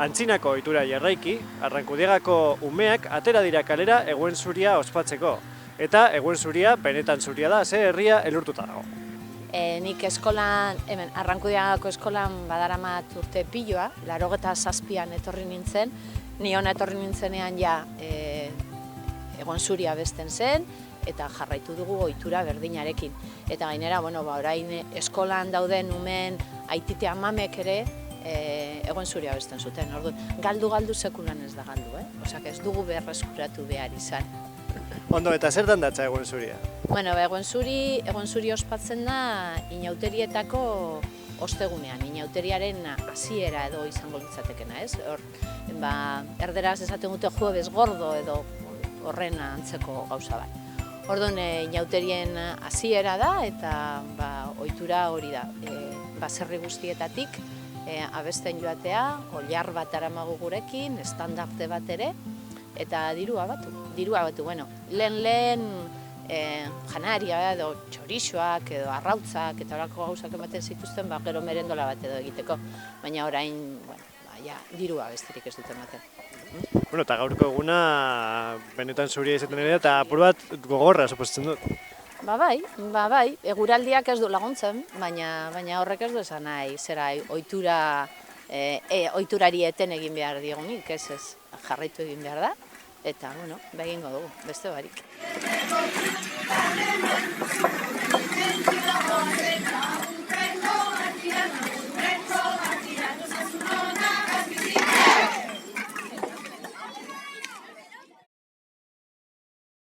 Antzinako ohitura jarraiki, Arrankudiagako umeak atera dira kalera eguen zuria ospatzeko. Eta eguen zuria benetan zuria da, ze herria elurtuta dago. Nik eskolan, hemen, Arrankudiagako eskolan badaramat urte piloa, 87an etorri nintzen, ni hona etorri nintzenean ja egon zuria besten zen, eta jarraitu dugu ohitura berdinarekin. Eta gainera, orain eskolan dauden umeen aitite amamek ere egon zuria besten zuten. Orduan, galdu sekulan ez da galdu, Osak ez dugu berreskuratu behar izan. Ondo, eta zertan datza eguen zuria? Egon zuri ospatzen da inauterietako ostegunean, inauteriaren hasiera edo izango litzatekena, ez? Erderaz esaten dute jueves gordo edo horren antzeko gauza bat. Orduan, inauterien hasiera da eta ohitura hori da. Baserri guztietatik abesten joatea, oilar bat aramagu gurekin, estandarte bat ere, eta dirua batu. Lehen janaria edo txorixoak edo arrautzak eta horako gauzak ematen zituzten, gero merendola bat edo egiteko, baina orain, dirua besterik ez dute ematen. Eta gaurko eguna benetan zuria izaten ere eta apur bat gogorra suposatzen dut. Bai, eguraldiak ez du laguntzen, baina horrek ez du esan nahi, zera ohiturari eten egin behar diegunik, ez jarraitu egin behar da, eta, egingo dugu, beste barik.